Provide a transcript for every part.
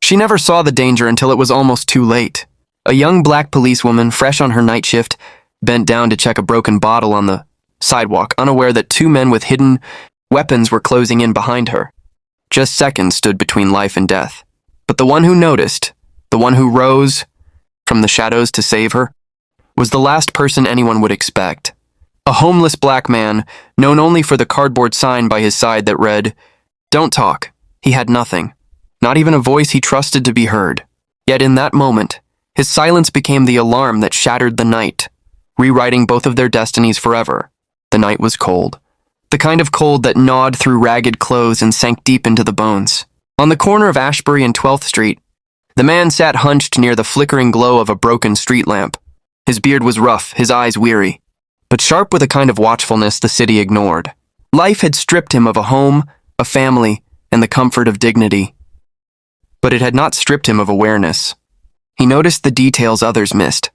She never saw the danger until it was almost too late. A young black policewoman, fresh on her night shift, bent down to check a broken bottle on the sidewalk, unaware that two men with hidden weapons were closing in behind her. Just seconds stood between life and death. But the one who noticed, the one who rose from the shadows to save her, was the last person anyone would expect. A homeless black man, known only for the cardboard sign by his side that read, "Don't talk." He had nothing, not even a voice he trusted to be heard. Yet in that moment, his silence became the alarm that shattered the night, rewriting both of their destinies forever. The night was cold, the kind of cold that gnawed through ragged clothes and sank deep into the bones. On the corner of Ashbury and 12th Street, the man sat hunched near the flickering glow of a broken street lamp. His beard was rough, his eyes weary, but sharp with a kind of watchfulness the city ignored. Life had stripped him of a home, a family, and the comfort of dignity. But it had not stripped him of awareness. He noticed the details others missed,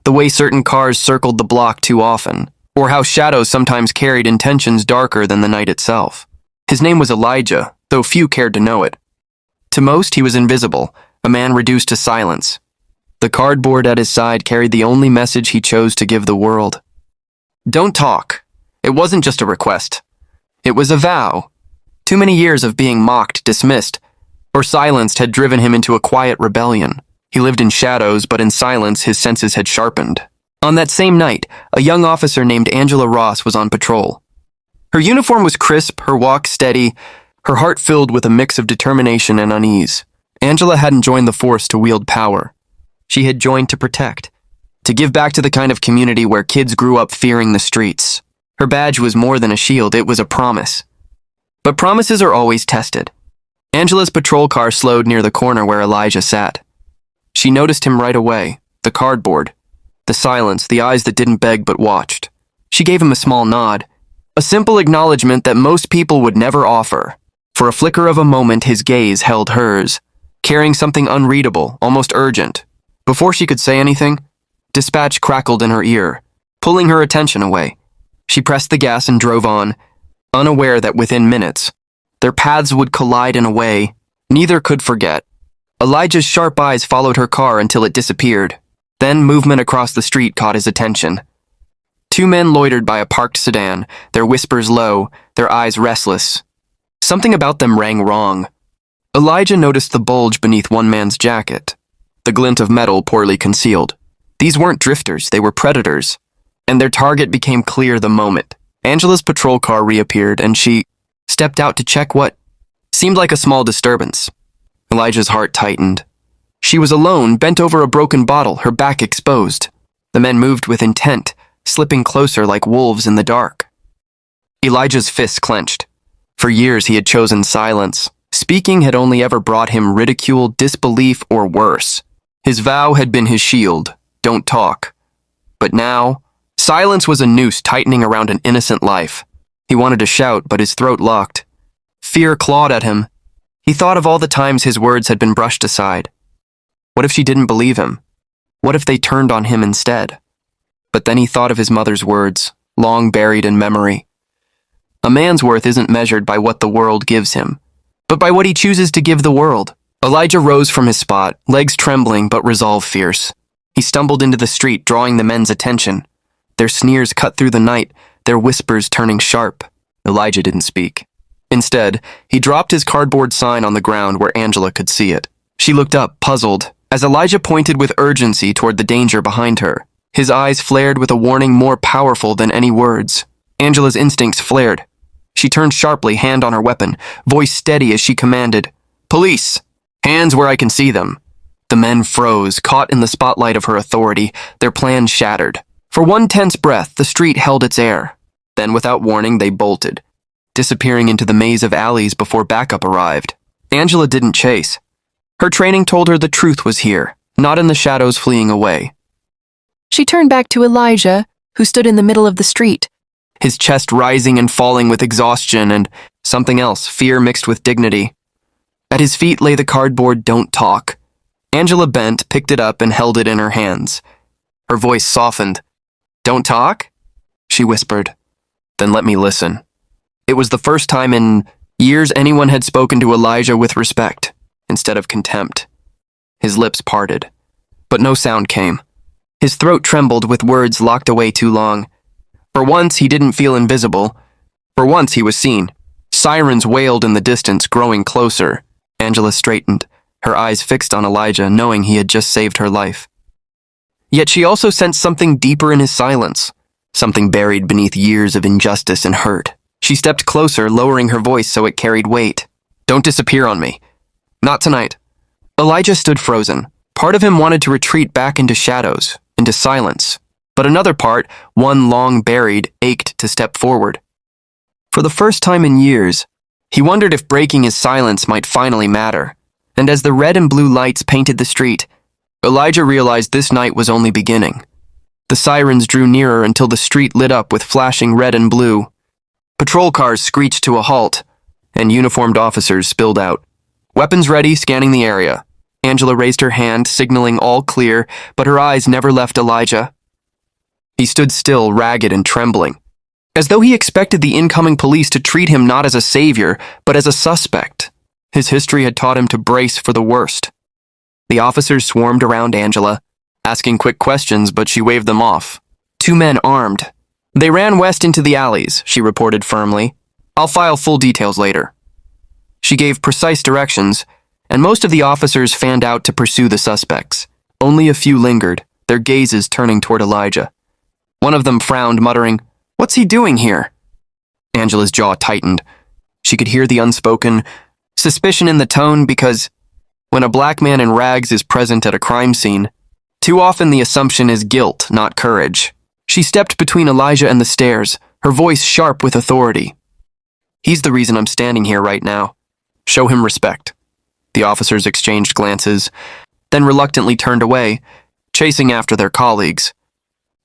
the way certain cars circled the block too often, or how shadows sometimes carried intentions darker than the night itself. His name was Elijah, though few cared to know it. To most, he was invisible, a man reduced to silence. The cardboard at his side carried the only message he chose to give the world. Don't talk. It wasn't just a request. It was a vow. Too many years of being mocked, dismissed, or silenced had driven him into a quiet rebellion. He lived in shadows, but in silence his senses had sharpened. On that same night, a young officer named Angela Ross was on patrol. Her uniform was crisp, her walk steady, her heart filled with a mix of determination and unease. Angela hadn't joined the force to wield power. She had joined to protect, to give back to the kind of community where kids grew up fearing the streets. Her badge was more than a shield, it was a promise. But promises are always tested. Angela's patrol car slowed near the corner where Elijah sat. She noticed him right away, the cardboard, the silence, the eyes that didn't beg but watched. She gave him a small nod, a simple acknowledgement that most people would never offer. For a flicker of a moment, his gaze held hers, carrying something unreadable, almost urgent. Before she could say anything, dispatch crackled in her ear, pulling her attention away. She pressed the gas and drove on, unaware that within minutes, their paths would collide in a way neither could forget. Elijah's sharp eyes followed her car until it disappeared. Then movement across the street caught his attention. Two men loitered by a parked sedan, their whispers low, their eyes restless. Something about them rang wrong. Elijah noticed the bulge beneath one man's jacket, the glint of metal poorly concealed. These weren't drifters, they were predators, and their target became clear the moment Angela's patrol car reappeared and she stepped out to check what seemed like a small disturbance. Elijah's heart tightened. She was alone, bent over a broken bottle, her back exposed. The men moved with intent, slipping closer like wolves in the dark. Elijah's fists clenched. For years he had chosen silence. Speaking had only ever brought him ridicule, disbelief, or worse. His vow had been his shield, don't talk. But now, silence was a noose tightening around an innocent life. He wanted to shout, but his throat locked. Fear clawed at him. He thought of all the times his words had been brushed aside. What if she didn't believe him? What if they turned on him instead? But then he thought of his mother's words, long buried in memory. A man's worth isn't measured by what the world gives him, but by what he chooses to give the world. Elijah rose from his spot, legs trembling but resolve fierce. He stumbled into the street, drawing the men's attention. Their sneers cut through the night, their whispers turning sharp. Elijah didn't speak. Instead, he dropped his cardboard sign on the ground where Angela could see it. She looked up, puzzled, as Elijah pointed with urgency toward the danger behind her. His eyes flared with a warning more powerful than any words. Angela's instincts flared. She turned sharply, hand on her weapon, voice steady as she commanded, "Police! Hands where I can see them." The men froze, caught in the spotlight of her authority, their plans shattered. For one tense breath, the street held its air. Then, without warning, they bolted, disappearing into the maze of alleys before backup arrived. Angela didn't chase. Her training told her the truth was here, not in the shadows fleeing away. She turned back to Elijah, who stood in the middle of the street. His chest rising and falling with exhaustion and something else, fear mixed with dignity. At his feet lay the cardboard "Don't talk." Angela bent, picked it up, and held it in her hands. Her voice softened. "Don't talk?" she whispered. "Then let me listen." It was the first time in years anyone had spoken to Elijah with respect, instead of contempt. His lips parted, but no sound came. His throat trembled with words locked away too long. For once, he didn't feel invisible. For once, he was seen. Sirens wailed in the distance, growing closer. Angela straightened, her eyes fixed on Elijah, knowing he had just saved her life. Yet she also sensed something deeper in his silence, something buried beneath years of injustice and hurt. She stepped closer, lowering her voice so it carried weight. "Don't disappear on me. Not tonight." Elijah stood frozen. Part of him wanted to retreat back into shadows, into silence. But another part, one long buried, ached to step forward. For the first time in years, he wondered if breaking his silence might finally matter. And as the red and blue lights painted the street, Elijah realized this night was only beginning. The sirens drew nearer until the street lit up with flashing red and blue. Patrol cars screeched to a halt, and uniformed officers spilled out. Weapons ready, scanning the area. Angela raised her hand, signaling all clear, but her eyes never left Elijah. He stood still, ragged and trembling, as though he expected the incoming police to treat him not as a savior, but as a suspect. His history had taught him to brace for the worst. The officers swarmed around Angela, asking quick questions, but she waved them off. 2 men armed. "They ran west into the alleys," she reported firmly. "I'll file full details later." She gave precise directions, and most of the officers fanned out to pursue the suspects. Only a few lingered, their gazes turning toward Elijah. One of them frowned, muttering, "What's he doing here?" Angela's jaw tightened. She could hear the unspoken suspicion in the tone because when a black man in rags is present at a crime scene, too often the assumption is guilt, not courage. She stepped between Elijah and the stairs, her voice sharp with authority. "He's the reason I'm standing here right now. Show him respect." The officers exchanged glances, then reluctantly turned away, chasing after their colleagues.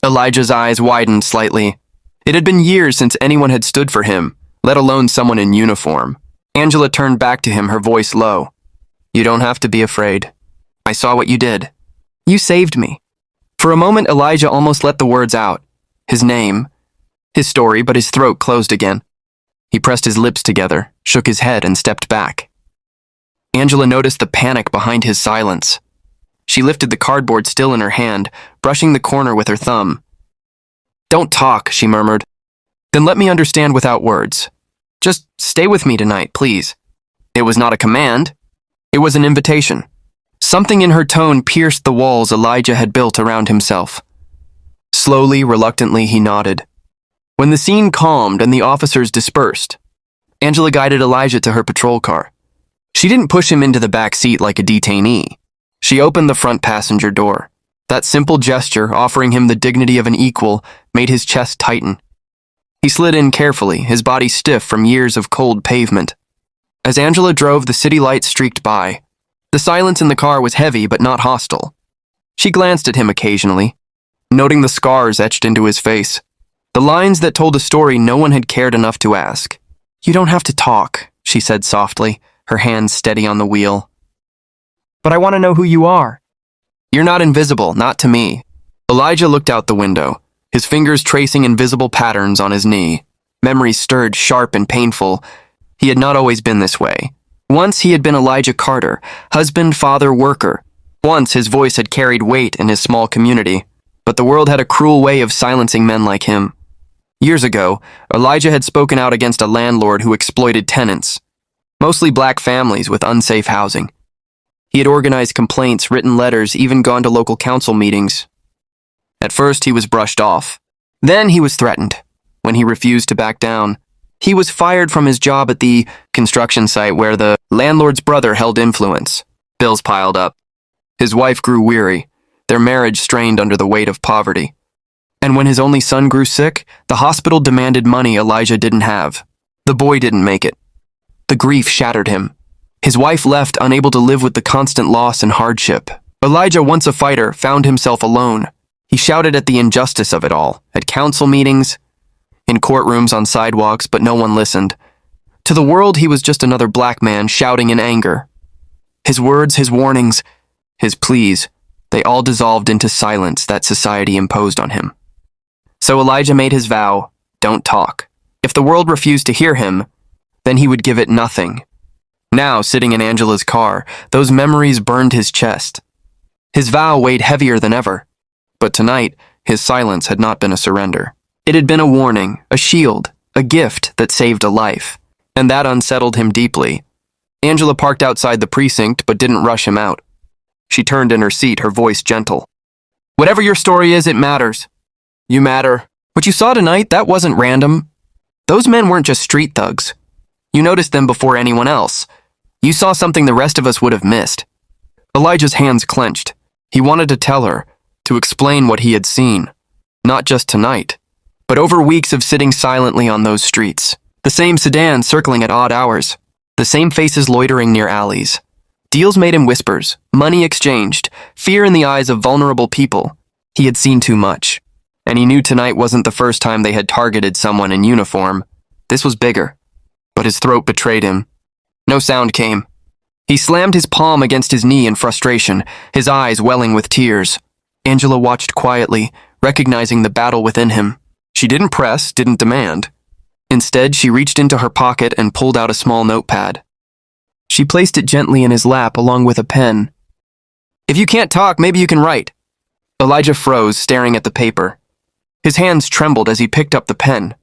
Elijah's eyes widened slightly. It had been years since anyone had stood for him, let alone someone in uniform. Angela turned back to him, her voice low. "You don't have to be afraid. I saw what you did. You saved me." For a moment, Elijah almost let the words out. His name, his story, but his throat closed again. He pressed his lips together, shook his head, and stepped back. Angela noticed the panic behind his silence. She lifted the cardboard still in her hand, brushing the corner with her thumb. "Don't talk," she murmured. "Then let me understand without words. Just stay with me tonight, please." It was not a command. It was an invitation. Something in her tone pierced the walls Elijah had built around himself. Slowly, reluctantly, he nodded. When the scene calmed and the officers dispersed, Angela guided Elijah to her patrol car. She didn't push him into the back seat like a detainee. She opened the front passenger door. That simple gesture, offering him the dignity of an equal, made his chest tighten. He slid in carefully, his body stiff from years of cold pavement. As Angela drove, the city lights streaked by. The silence in the car was heavy but not hostile. She glanced at him occasionally, noting the scars etched into his face, the lines that told a story no one had cared enough to ask. "You don't have to talk," she said softly, her hands steady on the wheel. "But I want to know who you are." "You're not invisible, not to me." Elijah looked out the window, his fingers tracing invisible patterns on his knee. Memories stirred, sharp and painful. He had not always been this way. Once he had been Elijah Carter, husband, father, worker. Once his voice had carried weight in his small community, but the world had a cruel way of silencing men like him. Years ago, Elijah had spoken out against a landlord who exploited tenants, mostly black families with unsafe housing. He had organized complaints, written letters, even gone to local council meetings. At first, he was brushed off. Then he was threatened. When he refused to back down, he was fired from his job at the construction site where the landlord's brother held influence. Bills piled up. His wife grew weary, their marriage strained under the weight of poverty. And when his only son grew sick, the hospital demanded money Elijah didn't have. The boy didn't make it. The grief shattered him. His wife left, unable to live with the constant loss and hardship. Elijah, once a fighter, found himself alone. He shouted at the injustice of it all, at council meetings, in courtrooms, on sidewalks, but no one listened. To the world, he was just another black man shouting in anger. His words, his warnings, his pleas, they all dissolved into silence that society imposed on him. So Elijah made his vow, don't talk. If the world refused to hear him, then he would give it nothing. Now, sitting in Angela's car, those memories burned his chest. His vow weighed heavier than ever. But tonight, his silence had not been a surrender. It had been a warning, a shield, a gift that saved a life. And that unsettled him deeply. Angela parked outside the precinct but didn't rush him out. She turned in her seat, her voice gentle. Whatever your story is, it matters. You matter. What you saw tonight, that wasn't random. Those men weren't just street thugs. You noticed them before anyone else. You saw something the rest of us would have missed. Elijah's hands clenched. He wanted to tell her, to explain what he had seen. Not just tonight, but over weeks of sitting silently on those streets. The same sedans circling at odd hours. The same faces loitering near alleys. Deals made in whispers, money exchanged, fear in the eyes of vulnerable people. He had seen too much. And he knew tonight wasn't the first time they had targeted someone in uniform. This was bigger. But his throat betrayed him. No sound came. He slammed his palm against his knee in frustration, his eyes welling with tears. Angela watched quietly, recognizing the battle within him. She didn't press, didn't demand. Instead, she reached into her pocket and pulled out a small notepad. She placed it gently in his lap along with a pen. If you can't talk, maybe you can write. Elijah froze, staring at the paper. His hands trembled as he picked up the pen.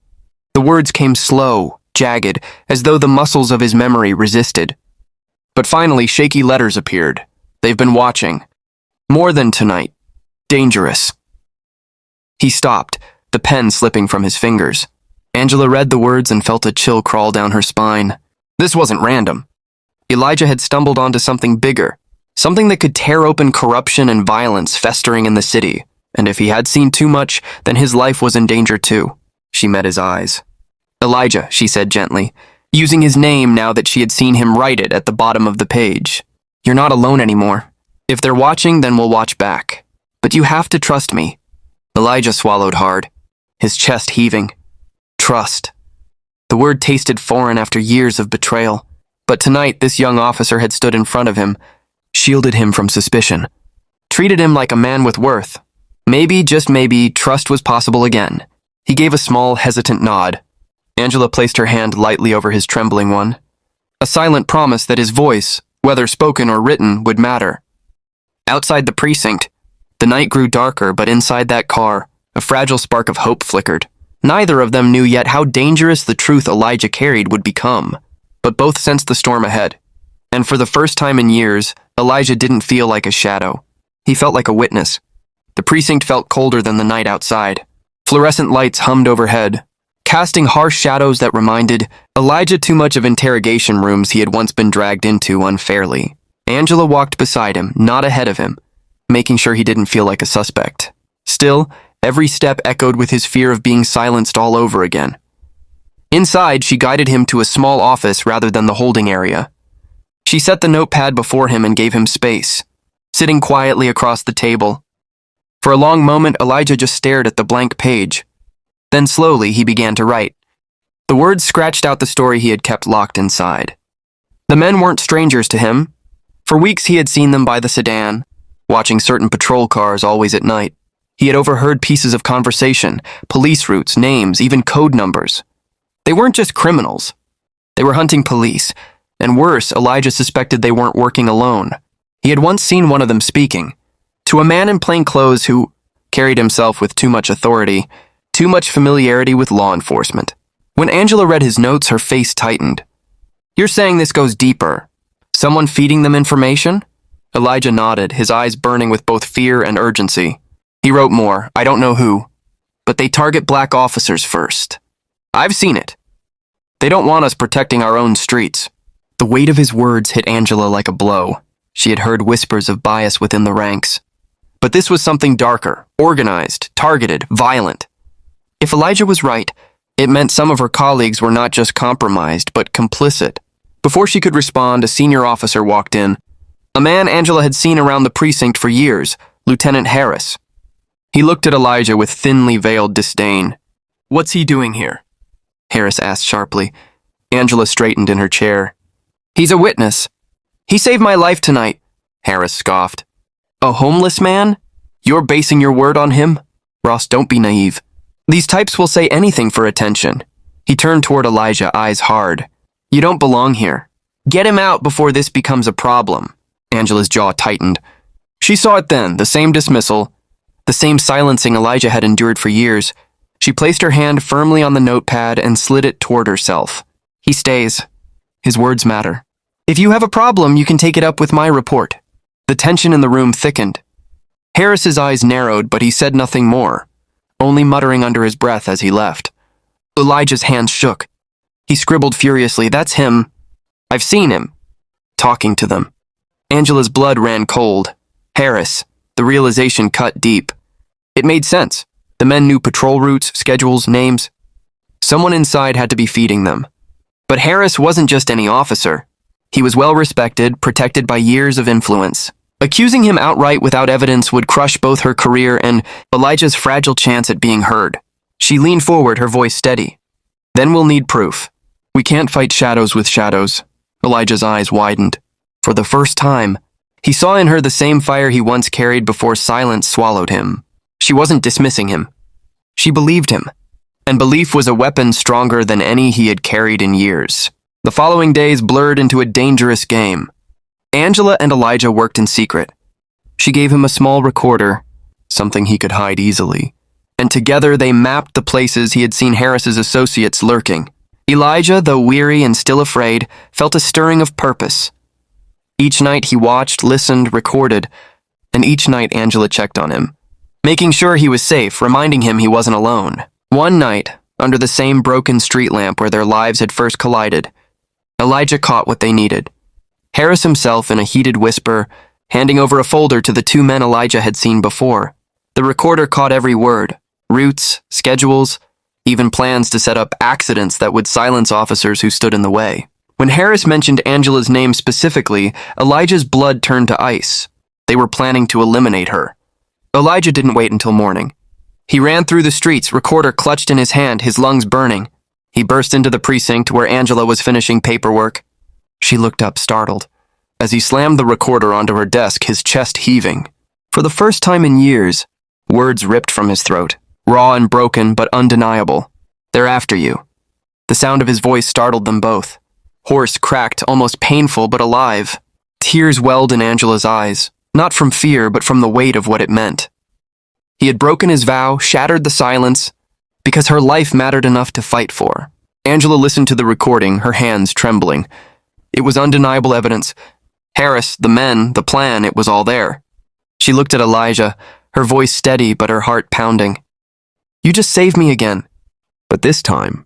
The words came slow, jagged, as though the muscles of his memory resisted. But finally, shaky letters appeared. They've been watching. More than tonight. Dangerous. He stopped, the pen slipping from his fingers. Angela read the words and felt a chill crawl down her spine. This wasn't random. Elijah had stumbled onto something bigger, something that could tear open corruption and violence festering in the city. And if he had seen too much, then his life was in danger too. She met his eyes. Elijah, she said gently, using his name now that she had seen him write it at the bottom of the page. You're not alone anymore. If they're watching, then we'll watch back. But you have to trust me. Elijah swallowed hard, his chest heaving. Trust. The word tasted foreign after years of betrayal. But tonight, this young officer had stood in front of him, shielded him from suspicion, treated him like a man with worth. Maybe, just maybe, trust was possible again. He gave a small, hesitant nod. Angela placed her hand lightly over his trembling one. A silent promise that his voice, whether spoken or written, would matter. Outside the precinct, the night grew darker, but inside that car, a fragile spark of hope flickered. Neither of them knew yet how dangerous the truth Elijah carried would become, but both sensed the storm ahead. And for the first time in years, Elijah didn't feel like a shadow. He felt like a witness. The precinct felt colder than the night outside. Fluorescent lights hummed overhead, casting harsh shadows that reminded Elijah too much of interrogation rooms he had once been dragged into unfairly. Angela walked beside him, not ahead of him, making sure he didn't feel like a suspect. Still, every step echoed with his fear of being silenced all over again. Inside, she guided him to a small office rather than the holding area. She set the notepad before him and gave him space, sitting quietly across the table. For a long moment, Elijah just stared at the blank page. Then slowly, he began to write. The words scratched out the story he had kept locked inside. The men weren't strangers to him. For weeks, he had seen them by the sedan, watching certain patrol cars always at night. He had overheard pieces of conversation, police routes, names, even code numbers. They weren't just criminals. They were hunting police. And worse, Elijah suspected they weren't working alone. He had once seen one of them speaking to a man in plain clothes who carried himself with too much authority, too much familiarity with law enforcement. When Angela read his notes, her face tightened. You're saying this goes deeper? Someone feeding them information? Elijah nodded, his eyes burning with both fear and urgency. He wrote more, I don't know who, but they target black officers first. I've seen it. They don't want us protecting our own streets. The weight of his words hit Angela like a blow. She had heard whispers of bias within the ranks. But this was something darker, organized, targeted, violent. If Elijah was right, it meant some of her colleagues were not just compromised, but complicit. Before she could respond, a senior officer walked in. A man Angela had seen around the precinct for years, Lieutenant Harris. He looked at Elijah with thinly veiled disdain. What's he doing here? Harris asked sharply. Angela straightened in her chair. He's a witness. He saved my life tonight, Harris scoffed. A homeless man? You're basing your word on him? Ross, don't be naive. These types will say anything for attention. He turned toward Elijah, eyes hard. You don't belong here. Get him out before this becomes a problem. Angela's jaw tightened. She saw it then, the same dismissal, the same silencing Elijah had endured for years. She placed her hand firmly on the notepad and slid it toward herself. He stays. His words matter. If you have a problem, you can take it up with my report. The tension in the room thickened. Harris's eyes narrowed, but he said nothing more, only muttering under his breath as he left. Elijah's hands shook. He scribbled furiously, "That's him. I've seen him." Talking to them. Angela's blood ran cold. Harris, the realization cut deep. It made sense. The men knew patrol routes, schedules, names. Someone inside had to be feeding them. But Harris wasn't just any officer. He was well respected, protected by years of influence. Accusing him outright without evidence would crush both her career and Elijah's fragile chance at being heard. She leaned forward, her voice steady. "Then we'll need proof. We can't fight shadows with shadows." Elijah's eyes widened. For the first time, he saw in her the same fire he once carried before silence swallowed him. She wasn't dismissing him. She believed him. And belief was a weapon stronger than any he had carried in years. The following days blurred into a dangerous game. Angela and Elijah worked in secret. She gave him a small recorder, something he could hide easily. And together they mapped the places he had seen Harris's associates lurking. Elijah, though weary and still afraid, felt a stirring of purpose. Each night he watched, listened, recorded, and each night Angela checked on him, making sure he was safe, reminding him he wasn't alone. One night, under the same broken street lamp where their lives had first collided, Elijah caught what they needed. Harris himself, in a heated whisper, handing over a folder to the two men Elijah had seen before. The recorder caught every word, routes, schedules, even plans to set up accidents that would silence officers who stood in the way. When Harris mentioned Angela's name specifically, Elijah's blood turned to ice. They were planning to eliminate her. Elijah didn't wait until morning. He ran through the streets, recorder clutched in his hand, his lungs burning. He burst into the precinct where Angela was finishing paperwork. She looked up, startled. As he slammed the recorder onto her desk, his chest heaving. For the first time in years, words ripped from his throat, raw and broken, but undeniable. "They're after you." The sound of his voice startled them both. Hoarse, cracked, almost painful, but alive. Tears welled in Angela's eyes, not from fear, but from the weight of what it meant. He had broken his vow, shattered the silence, because her life mattered enough to fight for. Angela listened to the recording, her hands trembling. It was undeniable evidence. Harris, the men, the plan, it was all there. She looked at Elijah, her voice steady but her heart pounding. "You just saved me again. But this time,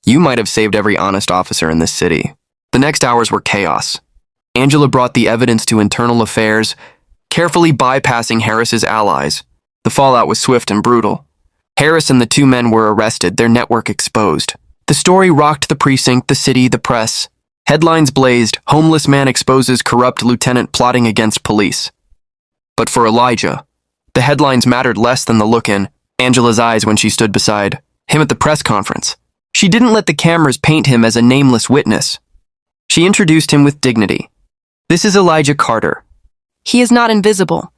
you might have saved every honest officer in this city." The next hours were chaos. Angela brought the evidence to internal affairs, carefully bypassing Harris's allies. The fallout was swift and brutal. Harris and the two men were arrested, their network exposed. The story rocked the precinct, the city, the press. Headlines blazed, "Homeless man exposes corrupt lieutenant plotting against police." But for Elijah, the headlines mattered less than the look in Angela's eyes when she stood beside him at the press conference. She didn't let the cameras paint him as a nameless witness. She introduced him with dignity. "This is Elijah Carter. He is not invisible.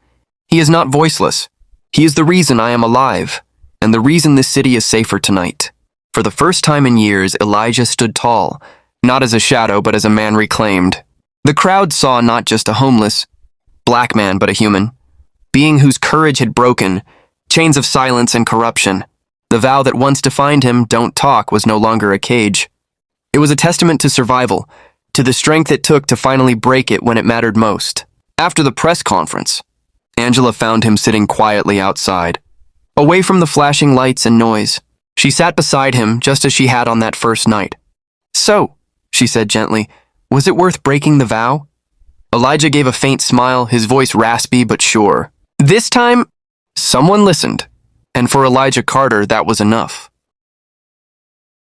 He is not voiceless. He is the reason I am alive, and the reason this city is safer tonight." For the first time in years, Elijah stood tall, not as a shadow, but as a man reclaimed. The crowd saw not just a homeless, black man, but a human, being whose courage had broken chains of silence and corruption. The vow that once defined him, "Don't talk," was no longer a cage. It was a testament to survival, to the strength it took to finally break it when it mattered most. After the press conference, Angela found him sitting quietly outside, away from the flashing lights and noise. She sat beside him just as she had on that first night. "So," she said gently, "was it worth breaking the vow?" Elijah gave a faint smile, his voice raspy but sure. This time, someone listened, and for Elijah Carter, that was enough.